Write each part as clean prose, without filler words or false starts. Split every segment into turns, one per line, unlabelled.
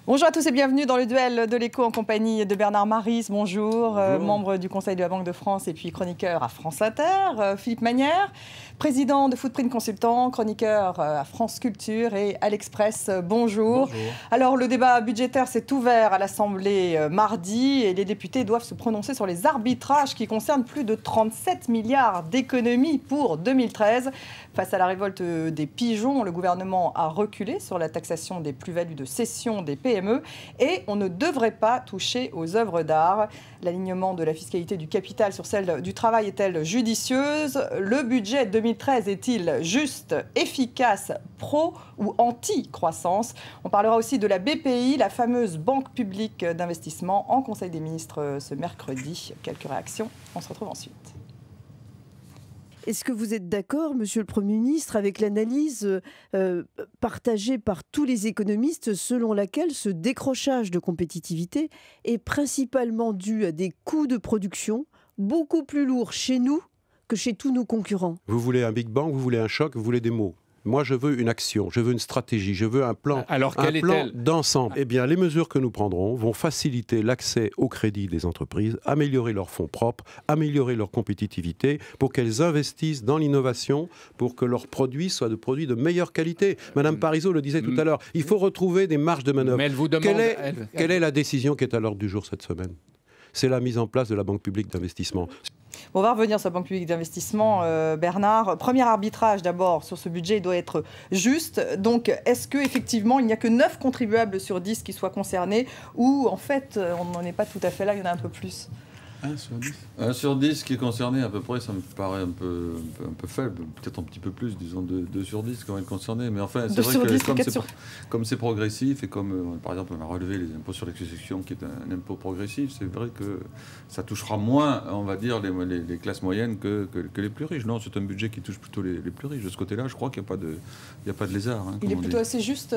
Bonjour à tous et bienvenue dans le duel de l'écho en compagnie de Bernard Maris, bonjour, membre du Conseil de la Banque de France et puis chroniqueur à France Inter, Philippe Manière, président de Footprint Consultant, chroniqueur à France Culture et à l'Express, bonjour. Alors le débat budgétaire s'est ouvert à l'Assemblée mardi et les députés doivent se prononcer sur les arbitrages qui concernent plus de 37 milliards d'économies pour 2013. Face à la révolte des pigeons, le gouvernement a reculé sur la taxation des plus-values de cession des PME et on ne devrait pas toucher aux œuvres d'art. L'alignement de la fiscalité du capital sur celle du travail est-elle judicieuse? Le budget 2013 est-il juste, efficace, pro ou anti-croissance? On parlera aussi de la BPI, la fameuse banque publique d'investissement, en Conseil des ministres ce mercredi. Quelques réactions, on se retrouve ensuite.
Est-ce que vous êtes d'accord, Monsieur le Premier ministre, avec l'analyse partagée par tous les économistes selon laquelle ce décrochage de compétitivité est principalement dû à des coûts de production beaucoup plus lourds chez nous que chez tous nos concurrents?
Vous voulez un Big Bang, vous voulez un choc, vous voulez des mots. Moi, je veux une action, je veux une stratégie, je veux un plan, d'ensemble. Eh bien, les mesures que nous prendrons vont faciliter l'accès au crédit des entreprises, améliorer leurs fonds propres, améliorer leur compétitivité pour qu'elles investissent dans l'innovation, pour que leurs produits soient des produits de meilleure qualité. Madame Parisot le disait tout à l'heure, il faut retrouver des marges de manœuvre.
Mais elle vous demande...
Quelle est la décision qui est à l'ordre du jour cette semaine? C'est la mise en place de la Banque publique d'investissement.
On va revenir sur la Banque publique d'investissement, Bernard. Premier arbitrage d'abord sur ce budget, il doit être juste. Donc, est-ce qu'effectivement, il n'y a que 9 contribuables sur 10 qui soient concernés ou en fait, on n'en est pas tout à fait là, il y en a un peu plus?
1 sur 10 1 sur 10 qui est concerné à peu près, ça me paraît un peu faible, peut-être un petit peu plus, disons 2 sur 10 quand même concernés. Mais enfin, c'est vrai que comme c'est progressif et comme par exemple on a relevé les impôts sur les successions qui est un impôt progressif, c'est vrai que ça touchera moins, on va dire, les classes moyennes que les plus riches. Non, c'est un budget qui touche plutôt les plus riches. De ce côté-là, je crois qu'il n'y a pas de lézard. Hein,
il est plutôt assez juste.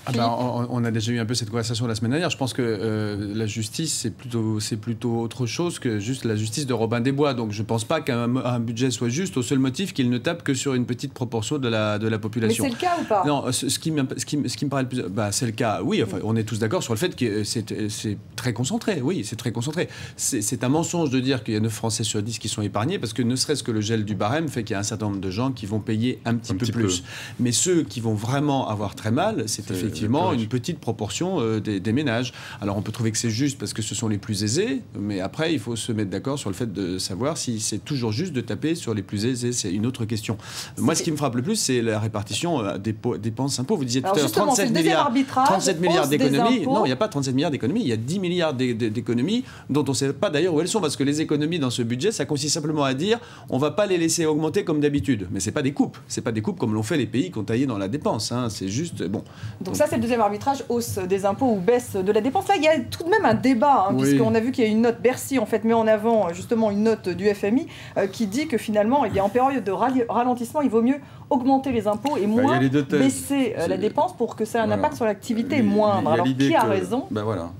On a déjà eu un peu cette conversation la semaine dernière. Je pense que la justice, c'est plutôt autre chose que juste la justice de Robin des Bois. Donc je ne pense pas qu'un budget soit juste au seul motif qu'il ne tape que sur une petite proportion de la population.
Mais c'est le cas ou pas?
Non, ce qui me paraît le plus... c'est le cas, oui. Enfin, on est tous d'accord sur le fait que c'est très concentré. Oui, c'est très concentré. C'est un mensonge de dire qu'il y a 9 Français sur 10 qui sont épargnés parce que ne serait-ce que le gel du barème fait qu'il y a un certain nombre de gens qui vont payer un petit peu plus. Mais ceux qui vont vraiment avoir très mal, c'est effectivement une petite proportion des ménages. Alors on peut trouver que c'est juste parce que ce sont les plus aisés, mais après il faut se mettre d'accord sur le fait de savoir si c'est toujours juste de taper sur les plus aisés. C'est une autre question. Moi, ce qui me frappe le plus, c'est la répartition des dépenses impôts. Vous disiez tout à l'heure 37 milliards d'économies. Non, il n'y a pas 37 milliards d'économies, il y a 10 milliards d'économies dont on ne sait pas d'ailleurs où elles sont, parce que les économies dans ce budget, ça consiste simplement à dire on ne va pas les laisser augmenter comme d'habitude. Mais ce n'est pas des coupes. C'est pas des coupes comme l'ont fait les pays qui ont taillé dans la dépense. Hein. C'est juste... bon.
Donc ça, c'est le deuxième arbitrage, hausse des impôts ou baisse de la dépense. Là, il y a tout de même un débat, hein, puisqu'on a vu qu'il y a une note, Bercy en fait met en avant justement une note du FMI qui dit que finalement, en période de ralentissement, il vaut mieux augmenter les impôts et moins baisser la dépense pour que ça ait un impact sur l'activité moindre. Alors qui a raison?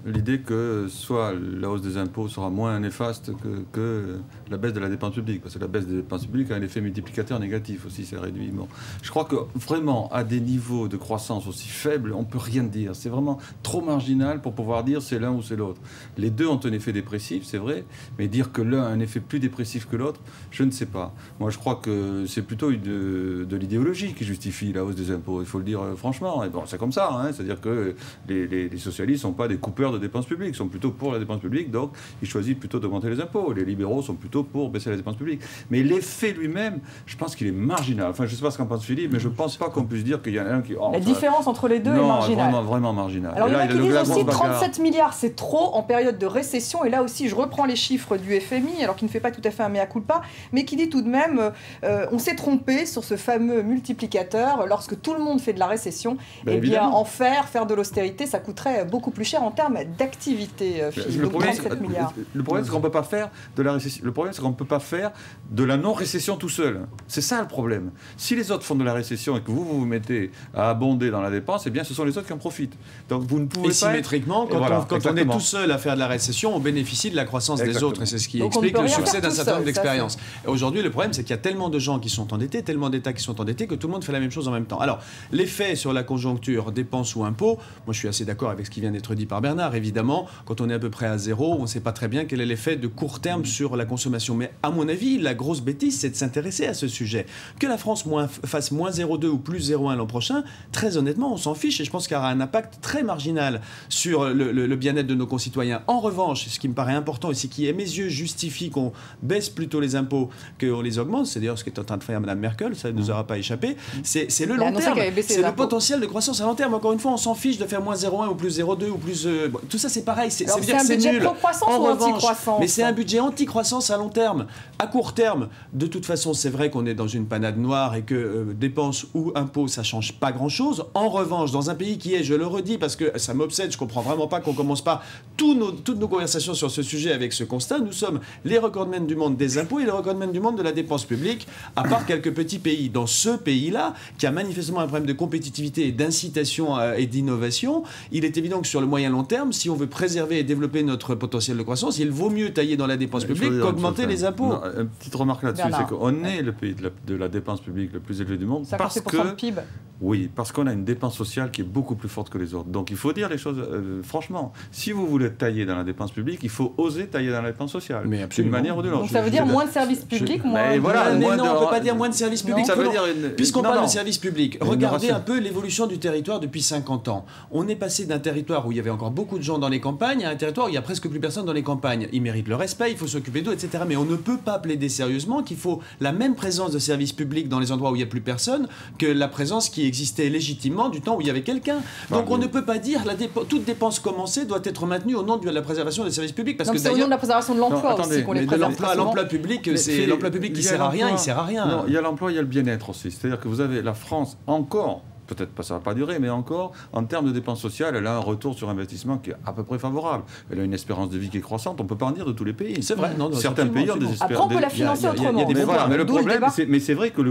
L'idée que soit la hausse des impôts sera moins néfaste que la baisse de la dépense publique, parce que la baisse des dépenses publiques a un effet multiplicateur négatif aussi, c'est réduit. Bon. Je crois que vraiment, à des niveaux de croissance aussi faibles, on ne peut rien dire. C'est vraiment trop marginal pour pouvoir dire c'est l'un ou c'est l'autre. Les deux ont un effet dépressif, c'est vrai, mais dire que l'un a un effet plus dépressif que l'autre, je ne sais pas. Moi, je crois que c'est plutôt de l'idéologie qui justifie la hausse des impôts, il faut le dire franchement. Et bon, c'est comme ça, hein, c'est-à-dire que les socialistes ne sont pas des coupeurs de dépenses publiques, ils sont plutôt pour la dépense publique, donc ils choisissent plutôt d'augmenter les impôts. Les libéraux sont plutôt pour baisser la dépense publique. Mais l'effet lui-même, je pense qu'il est marginal. Enfin, je ne sais pas ce qu'en pense Philippe, mais je ne pense pas qu'on puisse dire qu'il y en a un qui...
la différence entre les deux est marginale.
Vraiment marginal.
Alors, il y en a qui disent aussi 37 milliards, c'est trop en période de récession. Et là aussi, je reprends les chiffres du FMI, alors qu'il ne fait pas tout à fait un mea culpa, mais qui dit tout de même, on s'est trompé sur ce fameux multiplicateur. Lorsque tout le monde fait de la récession, eh bien, faire de l'austérité, ça coûterait beaucoup plus cher en termes d'activité.
Le problème, c'est qu'on ne peut pas faire de la récession. Le problème, c'est qu'on ne peut pas faire de la non-récession tout seul. C'est ça le problème. Si les autres font de la récession et que vous vous mettez à abonder dans la dépense, eh bien, ce ce sont les autres qui en profitent. Donc vous ne pouvez
pas... symétriquement, quand on est tout seul à faire de la récession, on bénéficie de la croissance des autres. Et c'est ce qui explique le succès d'un certain nombre d'expériences. Aujourd'hui, le problème, c'est qu'il y a tellement de gens qui sont endettés, tellement d'États qui sont endettés, que tout le monde fait la même chose en même temps. Alors, l'effet sur la conjoncture, dépenses ou impôts, moi je suis assez d'accord avec ce qui vient d'être dit par Bernard. Évidemment, quand on est à peu près à zéro, on ne sait pas très bien quel est l'effet de court terme sur la consommation. Mais à mon avis, la grosse bêtise, c'est de s'intéresser à ce sujet. Que la France fasse moins 0,2 ou plus 0,1 l'an prochain, très honnêtement, on s'en fiche et je pense qu'il y aura un impact très marginal sur le bien-être de nos concitoyens. En revanche, ce qui me paraît important et ce qui, à mes yeux, justifie qu'on baisse plutôt les impôts qu'on les augmente, c'est d'ailleurs ce qu'est en train de faire Mme Merkel, ça ne nous aura pas échappé, c'est le long terme, c'est le potentiel de croissance à long terme. Encore une fois, on s'en fiche de faire moins 0,1 ou plus 0,2 ou plus... tout ça, c'est pareil, c'est un
budget pro-croissance ou anti-croissance?
Mais c'est un budget anti-croissance à long terme. À court terme, de toute façon, c'est vrai qu'on est dans une panade noire et que dépenses ou impôts, ça ne change pas grand-chose. En revanche, dans un pays qui est, je le redis, parce que ça m'obsède, je ne comprends vraiment pas qu'on ne commence pas toutes nos conversations sur ce sujet avec ce constat, nous sommes les recordmen du monde des impôts et les recordmen du monde de la dépense publique, à part quelques petits pays. Dans ce pays-là, qui a manifestement un problème de compétitivité et d'incitation et d'innovation, il est évident que sur le moyen long terme, si on veut préserver et développer notre potentiel de croissance, il vaut mieux tailler dans la dépense publique qu'augmenter les impôts.
Non, une petite remarque là-dessus, c'est qu'on est le pays de la dépense publique le plus élevé du monde parce que...
PIB.
Oui, parce qu'on a une dépense sociale qui est beaucoup plus forte que les autres. Donc il faut dire les choses franchement. Si vous voulez tailler dans la dépense publique, il faut oser tailler dans la dépense sociale.
Mais absolument.
D'une manière ou de l'autre.
Donc ça veut dire moins de services publics, moins
mais voilà,
de...
non, on ne peut pas dire moins de services publics.
Ça veut dire
puisqu'on parle de services publics, regardez un peu l'évolution du territoire depuis 50 ans. On est passé d'un territoire où il y avait encore beaucoup de gens dans les campagnes à un territoire où il n'y a presque plus personne dans les campagnes. Ils méritent le respect, il faut s'occuper d'eux, etc. Mais on ne peut pas plaider sérieusement qu'il faut la même présence de services publics dans les endroits où il n'y a plus personne que la présence qui existait légitimement du temps où il y avait quelqu'un. Donc on ne peut pas dire toute dépense commencée doit être maintenue au nom de la préservation des services publics. Parce que
c'est au nom de la préservation de l'emploi aussi qu'on les préserve.
L'emploi public, c'est l'emploi public qui sert à rien, il sert à rien.
Non, il y a l'emploi, il y a le bien-être aussi. C'est-à-dire que vous avez la France encore... Peut-être pas, ça ne va pas durer, mais encore, en termes de dépenses sociales, elle a un retour sur investissement qui est à peu près favorable. Elle a une espérance de vie qui est croissante. On ne peut pas en dire de tous les pays.
C'est vrai. Non,
certains pays ont des espérances.
Après, on peut la financer autrement.
Mais le problème, c'est vrai que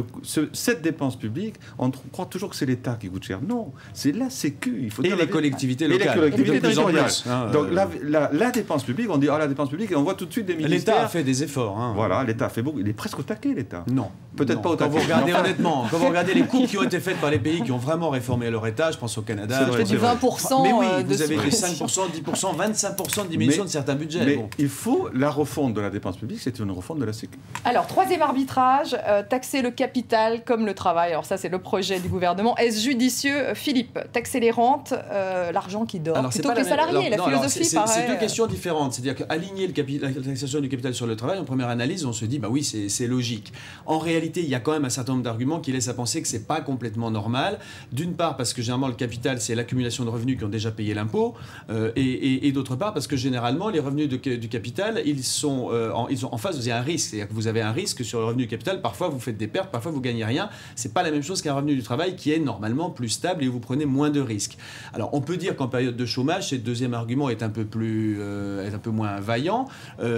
cette dépense publique, on croit toujours que c'est l'État qui coûte cher. Non, c'est la Sécu. Il faut dire
les collectivités locales.
Et les collectivités territoriales. Donc la dépense publique, on dit la dépense publique, et on voit tout de suite des ministères.
L'État a fait des efforts.
Voilà, l'État a fait beaucoup. Il est presque au taquet, l'État.
Non.
Peut-être pas au taquet.
Quand vous regardez honnêtement, quand vous regardez les coupes qui ont été faites par les pays qui ont vraiment réformé leur État, je pense au Canada.
C'est du 20%.
Mais oui, vous avez des 5%, 10%, 25% de diminution de certains budgets.
Mais il faut la refonte de la dépense publique, c'est une refonte de la Sécu.
Alors, troisième arbitrage, taxer le capital comme le travail. Alors ça, c'est le projet du gouvernement. Est-ce judicieux, Philippe? Taxer les rentes, l'argent qui dort, plutôt que les salariés, la philosophie, pareil.
C'est deux questions différentes. C'est-à-dire qu'aligner la taxation du capital sur le travail, en première analyse, on se dit, bah oui, c'est logique. En réalité, il y a quand même un certain nombre d'arguments qui laissent à penser que c'est pas complètement normal. D'une part, parce que généralement, le capital, c'est l'accumulation de revenus qui ont déjà payé l'impôt, et d'autre part, parce que généralement, les revenus du capital, ils sont en face, vous avez un risque. C'est-à-dire que vous avez un risque sur le revenu du capital. Parfois, vous faites des pertes, parfois, vous gagnez rien. C'est pas la même chose qu'un revenu du travail qui est normalement plus stable et où vous prenez moins de risques. Alors, on peut dire qu'en période de chômage, ce deuxième argument est un peu moins vaillant,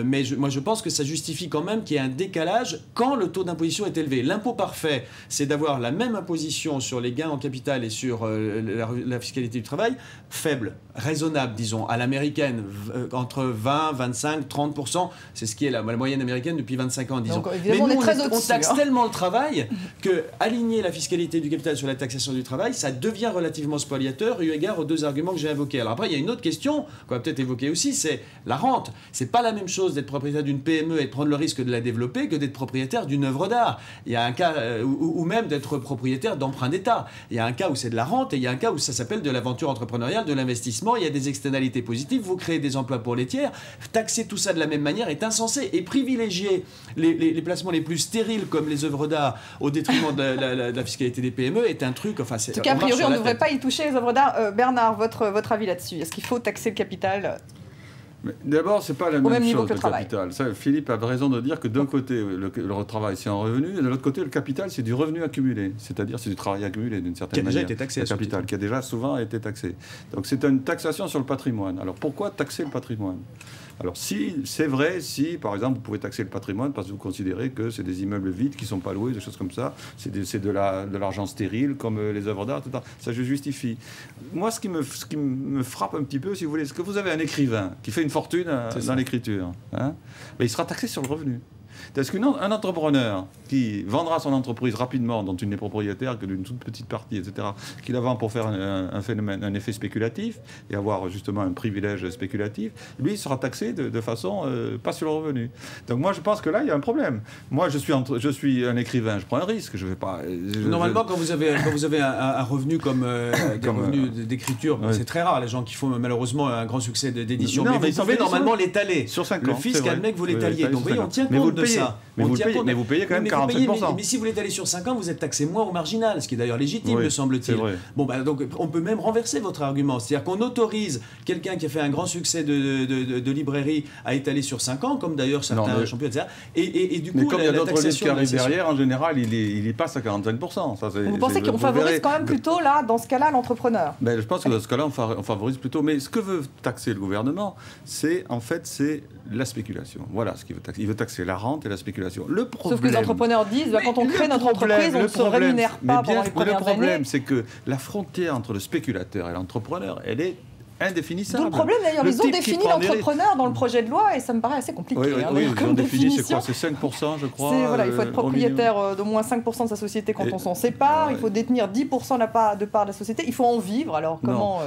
mais moi, je pense que ça justifie quand même qu'il y ait un décalage quand le taux d'imposition est élevé. L'impôt parfait, c'est d'avoir la même imposition sur les gains en capital et sur la fiscalité du travail faible, raisonnable, disons, à l'américaine, entre 20, 25, 30%, c'est ce qui est la moyenne américaine depuis 25 ans, disons.
Donc, évidemment,
mais nous,
on
taxe tellement le travail que aligner la fiscalité du capital sur la taxation du travail, ça devient relativement spoliateur eu égard aux deux arguments que j'ai invoqués. Alors après, il y a une autre question qu'on va peut-être évoquer aussi, c'est la rente. C'est pas la même chose d'être propriétaire d'une PME et de prendre le risque de la développer que d'être propriétaire d'une œuvre d'art. Il y a un cas, ou même d'être propriétaire d'emprunts d'État. Il y a un cas où c'est de la rente et il y a un cas où ça s'appelle de l'aventure entrepreneuriale, de l'investissement. Il y a des externalités positives, vous créez des emplois pour les tiers. Taxer tout ça de la même manière est insensé et privilégier les placements les plus stériles comme les œuvres d'art au détriment de la fiscalité des PME est un truc. Enfin,
en tout cas, a priori, on ne devrait pas y toucher les œuvres d'art. Bernard, votre avis là-dessus? Est-ce qu'il faut taxer le capital?
D'abord, ce n'est pas la même chose, le capital. Ça, Philippe a raison de dire que d'un côté, le travail, c'est un revenu, et de l'autre côté, le capital, c'est du revenu accumulé. C'est-à-dire, c'est du travail accumulé, d'une certaine manière.
Qui a déjà été taxé.
Le capital, qui a déjà souvent été taxé. Donc, c'est une taxation sur le patrimoine. Alors, pourquoi taxer le patrimoine? Alors, c'est vrai, si, par exemple, vous pouvez taxer le patrimoine parce que vous considérez que c'est des immeubles vides qui ne sont pas loués, des choses comme ça, c'est de l'argent stérile, comme les œuvres d'art, etc. Ça, je justifie. Moi, ce qui me frappe un petit peu, si vous voulez, c'est que vous avez un écrivain qui fait une fortune dans l'écriture. Hein, mais il sera taxé sur le revenu. Est-ce qu'un entrepreneur qui vendra son entreprise rapidement, dont il n'est propriétaire que d'une toute petite partie, etc., qui la vend pour faire un effet spéculatif et avoir justement un privilège spéculatif, lui, il sera taxé de façon pas sur le revenu. Donc moi, je pense que là, il y a un problème. Moi, je suis un écrivain, je prends un risque. Je vais pas.
Normalement, quand vous avez un revenu comme des revenus d'écriture, c'est très rare les gens qui font malheureusement un grand succès d'édition. Mais vous pouvez normalement l'étaler.
Sur 5 ans.
Le fisc admet que vous l'étaliez. Donc oui, on tient compte de ça.
Mais vous payez quand même 45%.
Mais si vous l'étalez sur 5 ans, vous êtes taxé moins au marginal, ce qui est d'ailleurs légitime, me semble-t-il. Bon, donc on peut même renverser votre argument. C'est-à-dire qu'on autorise quelqu'un qui a fait un grand succès de librairie à étaler sur 5 ans, comme d'ailleurs certains champions, etc. Et du coup,
mais comme il y a d'autres livres qui arrivent derrière, en général, il y passe à 45%. Ça,
vous pensez qu'on favorise quand même plutôt, là, dans ce cas-là, l'entrepreneur?
Je pense que dans ce cas-là, on favorise plutôt. Mais ce que veut taxer le gouvernement, c'est la spéculation. Voilà ce qu'il veut taxer. Il veut taxer la rente et la spéculation.
Sauf que les entrepreneurs disent, quand on crée notre entreprise, on ne se rémunère pas pendant les premières années.
Le problème, c'est que la frontière entre le spéculateur et l'entrepreneur, elle est indéfinissable.
D'où le problème, d'ailleurs, ils ont défini l'entrepreneur dans le projet de loi et ça me paraît assez compliqué.
Oui, ils ont défini, c'est quoi? C'est 5%, je crois.
Il faut être propriétaire d'au moins 5% de sa société quand on s'en sépare, il faut détenir 10% de part de la société, il faut en vivre. Alors comment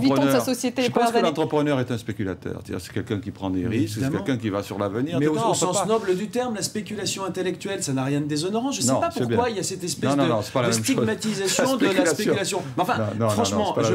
vit-on de sa société?
Je pense que l'entrepreneur est un spéculateur. C'est quelqu'un qui prend des risques, c'est quelqu'un qui va sur l'avenir.
Mais au sens noble du terme, la spéculation intellectuelle, ça n'a rien de déshonorant. Je ne sais pas pourquoi il y a cette espèce de stigmatisation de la spéculation. Enfin, franchement, je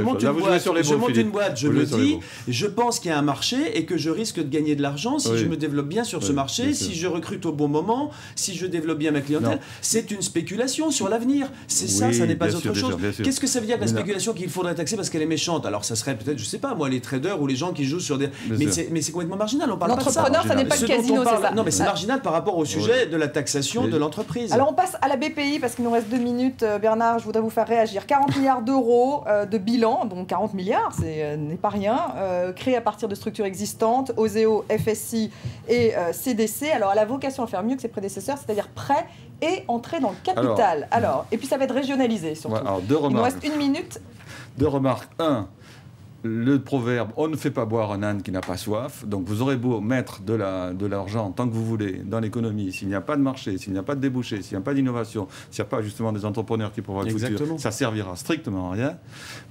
monte une boîte, je le dis, je pense qu'il y a un marché et que je risque de gagner de l'argent si je me développe bien sur ce marché, si je recrute au bon moment, si je développe bien ma clientèle. C'est une spéculation sur l'avenir. C'est ça n'est pas autre chose. Qu'est-ce que ça veut dire que la spéculation qu'il faudrait taxer parce qu'elle est méchante? Alors ça serait peut-être, je sais pas moi, les traders ou les gens qui jouent sur des... Mais c'est complètement marginal, on parle pas de ça.
L'entrepreneur, ça n'est pas le casino, c'est ça.
Non, mais c'est marginal par rapport au sujet de la taxation de l'entreprise.
Alors on passe à la BPI parce qu'il nous reste 2 minutes. Bernard, je voudrais vous faire réagir. 40 milliards d'euros de bilan, donc 40 milliards, n'est pas rien, créé à partir de structures existantes, Oseo, FSI et CDC. Alors, elle a vocation à faire mieux que ses prédécesseurs, c'est-à-dire prêt et entrer dans le capital. Et puis ça va être régionalisé, surtout.
Alors, 2 remarques.
Il nous reste 1 minute.
2 remarques. 1. Le proverbe « on ne fait pas boire un âne qui n'a pas soif ». Donc vous aurez beau mettre de l'argent tant que vous voulez dans l'économie, s'il n'y a pas de marché, s'il n'y a pas de débouché, s'il n'y a pas d'innovation, s'il n'y a pas justement des entrepreneurs qui pourront le futur, ça servira strictement à rien.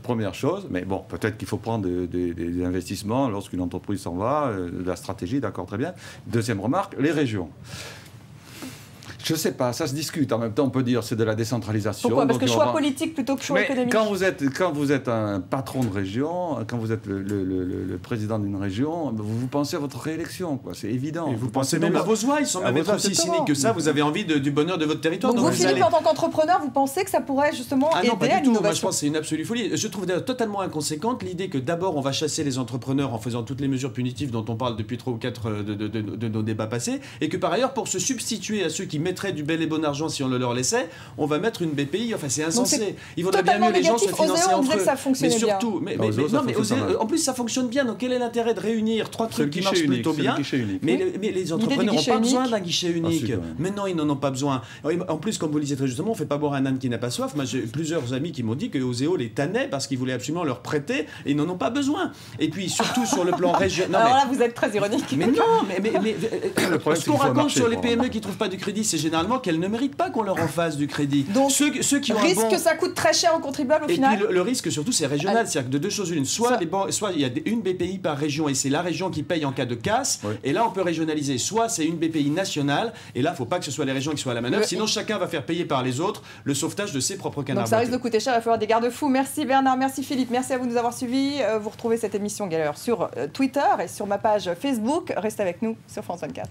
Première chose, mais bon, peut-être qu'il faut prendre des investissements lorsqu'une entreprise s'en va, de la stratégie, d'accord, très bien. Deuxième remarque, les régions. Je ne sais pas, ça se discute. En même temps, on peut dire c'est de la décentralisation.
Pourquoi? Parce que choix politique plutôt que choix économique.
Quand vous êtes un patron de région, quand vous êtes le président d'une région, vous pensez à votre réélection, quoi. C'est évident.
Et vous pensez même à vos ouailles, sans même être aussi cynique que ça. Vous avez envie du bonheur de votre territoire.
Donc vous, Philippe, en tant qu'entrepreneur, vous pensez que ça pourrait justement aider à l'innovation?
Moi, je pense que c'est une absolue folie. Je trouve d'ailleurs totalement inconséquente l'idée que d'abord on va chasser les entrepreneurs en faisant toutes les mesures punitives dont on parle depuis 3 ou 4 de nos débats passés, et que par ailleurs, pour se substituer à ceux qui mettraient du bel et bon argent si on le leur laissait, on va mettre une BPI. Enfin, c'est insensé. Il vaudrait bien mieux les gens se financer entre eux.
Ça fonctionnait
mais surtout,
bien.
Mais en plus, ça fonctionne bien. Donc, quel est l'intérêt de réunir 3 trucs qui marchent plutôt bien? Mais les entrepreneurs n'ont pas besoin d'un guichet unique. Mais non, ils n'en ont pas besoin. En plus, comme vous le disiez très justement, on ne fait pas boire un âne qui n'a pas soif. Moi, j'ai plusieurs amis qui m'ont dit que Oseo les tannait parce qu'ils voulaient absolument leur prêter et ils n'en ont pas besoin. Et puis, surtout sur le plan régional.
Alors là, vous êtes très ironique.
Mais non, ce qu'on raconte sur les PME qui ne trouvent pas du crédit, c'est généralement qu'elles ne méritent pas qu'on leur en fasse du crédit.
Donc, ceux qui ont risque que ça coûte très cher aux contribuables au final.
Et puis le risque surtout, c'est régional. C'est-à-dire que de 2 choses l'une. Soit il y a une BPI par région et c'est la région qui paye en cas de casse. Oui. Et là, on peut régionaliser. Soit c'est une BPI nationale. Et là, il ne faut pas que ce soit les régions qui soient à la manœuvre. Sinon, chacun va faire payer par les autres le sauvetage de ses propres canards.
Donc ça risque de coûter cher. Il va falloir des garde-fous. Merci Bernard, merci Philippe. Merci à vous de nous avoir suivis. Vous retrouvez cette émission Galère sur Twitter et sur ma page Facebook. Restez avec nous sur France 24.